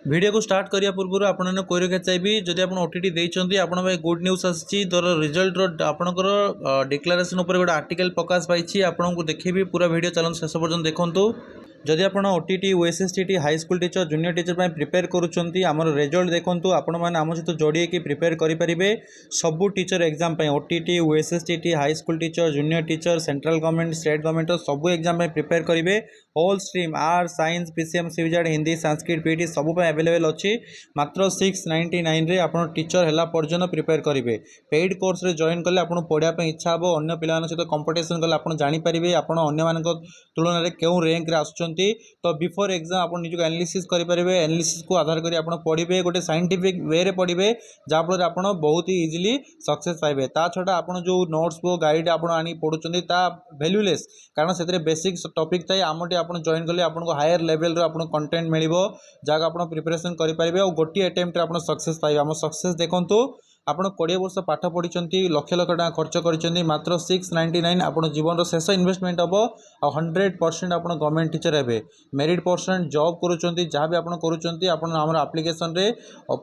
Video को start करिया पूर्व आपने कोई रखा चाहिए जदि आप ओटीटी देते आप गुड न्यूज आसी दर रिजल्ट आपंकर डिक्लेरेशन गोटे आर्टिकल प्रकाश पाई आपको देखेबी पूरा वीडियो चलन शेष पर्यटन देखूँ जदि आप OTT OSSTT high school teacher junior teacher prepare करुँच आमर रिजल्ट देखूँ आपण मैंने आम सहित जोड़ी की प्रिपेयर करेंगे सबू teacher exam OTT OSSTT high school teacher junior teacher central government state government सबू एग्जाम प्रिपेयर करेंगे all stream arts science PCM CBZ Hindi Sanskrit PT सब अवेलेबल अच्छी मात्र 699 रे आप टीचर है पर्यटन प्रिपेयर करेंगे पेड कोर्स रे जॉइन कले आपको पढ़ाई इच्छा हे अन्य पिला सहित कंपटीशन कले आप जानीपारे आपण अन्य तुलन में क्यों रैंक आसुँच तो बिफोर एग्जाम आप निजक एनालिसिस करेंगे एनालिसिस को आधार कर आप पढ़े गोटे साइंटिफिक वे रे पढ़े जहाँफल आप बहुत ही इजिली सक्सेस पाइबे ता छड़ा आप जो नोट्स बुक गाइड आप आनी पढ़ुं वैल्यूलेस कारण से बेसिक टॉपिक थाए आमटी आप जॉइन कले आपको हायर लेवल आपको कंटेंट मिल जहाँ आप प्रिपरेशन करेंगे और गोटे अटेम्प्ट आप सक्सेस पाइबे आम सक्सेस देखूँ आपड़ 20 वर्ष पाठ पढ़ी लक्ष लक्ष टाँग खर्च कर मात्र 699 आप जीवन शेष इन्वेस्टमेंट हम आ 100% आप गवर्नमेंट टीचर हे मेरिट परसेंट जॉब करुँच जहाँ भी आप आप्लिकेसन रे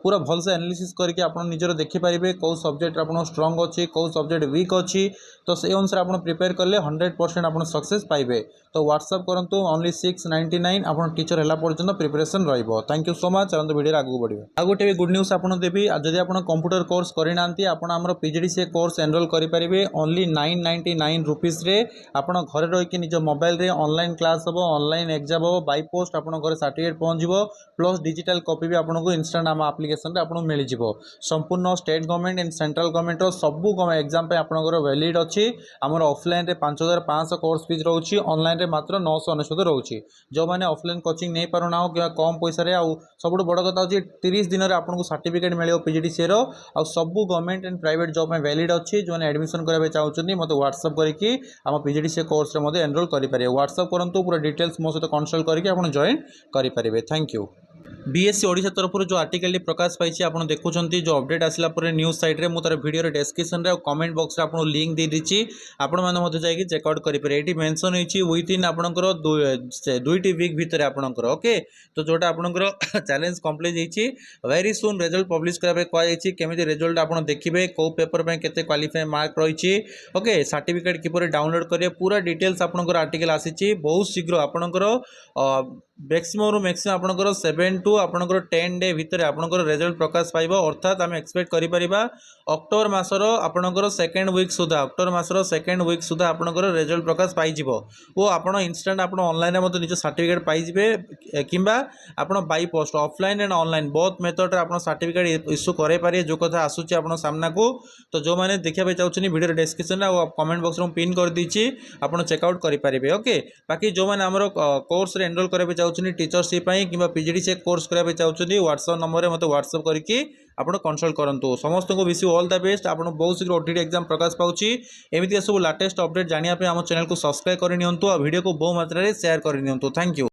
पूरा भलसे एनालिसिस करके आप निजर देखिपारे कौ सब्जेक्ट आप स्ट्रंग अच्छी कौ सब्जेक्ट वीक अच्छी तो से अनुसार आप प्रिपेयर कले 100% आप सक्सेस पाइबे तो व्हाट्सअप करूँ ओनली 699 आप टीचर है पर्यटन प्रिपरेशन रही सो मच चलते वीडियो आगे बढ़े आ गोटे भी गुड न्यूज आपको देवी जब आप कंप्यूटर कोर्स करना आप पीजीडीसीए कोर्स एनरोल करेंगे ओनली 999 रुपीज रे आप घर रही निज मोबाइल रे ऑनलाइन क्लास हम ऑनलाइन एग्जाम हम बाय पोस्ट आप घर सर्टिफिकेट पहुँचो प्लस डिजिटल कॉपी भी आपको इंस्टांट आम आप्लिकेसन आपको मिल संपूर्ण state government and central government सबू एग्जाम आपंकर वैलिड अच्छी आमर ऑफलाइन रे 5500 कोर्स फीस रोचे ऑनलाइन रे मात्र 999 रोचे जो मैंने ऑफलाइन कोचिंग नहीं पारुना कि कम पैसा सब बड़ कथा हूँ 30 दिन में आपको सर्टिफिकेट मिले पीजीडीसीए रो सबू गवर्नमेंट एंड प्राइवेट जॉब में वैलिड अच्छी जो एडमिशन कराया चाहते मतलब व्हाट्सअप करके आम पीजीडीसीए कोर्स रे एनरोल करेंगे व्हाट्सअप करूँ पूरा डिटेल्स मो सहित कंसल्ट करके आप जॉइन करेंगे थैंक यू बीएससी ओडिशा तरफ जो आर्टिकल प्रकाश पाई आप देखुं जो अपडेट आसला न्यूज साइट रे मुझे वीडियो डेस्क्रिप्शन रे कमेंट बॉक्स रे आपको लिंक दे दीची आपण माने जाकि चेकआउट करेंगे ये मेंशन होती विदिन आपंकर 2 वीक भितर आपंकर ओके तो जोटा आपंकर चैलेंज कंप्लीट होती वेरी सुन रिजल्ट पब्लिश कराया कहुई केमी रिजल्ट आप देखिए कौ पेपर में केते क्वालिफाई मार्क रही ओके सर्टिफिकेट किपर डाउनलोड करेंगे पूरा डिटेल्स आपंकर आर्टिकल आसी बहुत शीघ्र आपंकर मैक्सिमम आपंकर 7 to आपंकर 10 डे भितर आपंकर रिजल्ट प्रकाश पाइब अर्थात आम एक्सपेक्ट करें अक्टोबर मासर आपंकर सेकेंड वीक सुधा अक्टोबर मासर सेकेंड वीक सुधा आपंकर रिजल्ट प्रकाश पाइब वो आप इंस्टांट आप ऑनलाइन में निज सर्टिफिकेट पाइबे किंबा आप by post offline and online both method आप सर्टिफिकेट इश्यू करें जो कथा आसूँ आप सामना को तो जो मैंने देखा चाहते वीडियो डिस्क्रिप्शन कमेंट बॉक्स में पिन कर दीची आप चेकआउट करेंगे ओके बाकी जो मैंने आम कोर्स रे एनरोल कराया चाहते टीचरशिप कि पीजीडीसीए कोर्स कराया चाहते व्हाट्सअप नंबर में मतलब व्हाट्सअप करके आप कंसल्ट करूँ समस्त को विश ऑल द बेस्ट आप बहुत शीघ्र ओटीटी एग्जाम प्रकाश पाऊँच एमती सब लेटेस्ट अपडेट जानापी आम चैनल को सब्सक्राइब करनी वीडियो को बहु मात्रा शेयर करनी थैंक यू।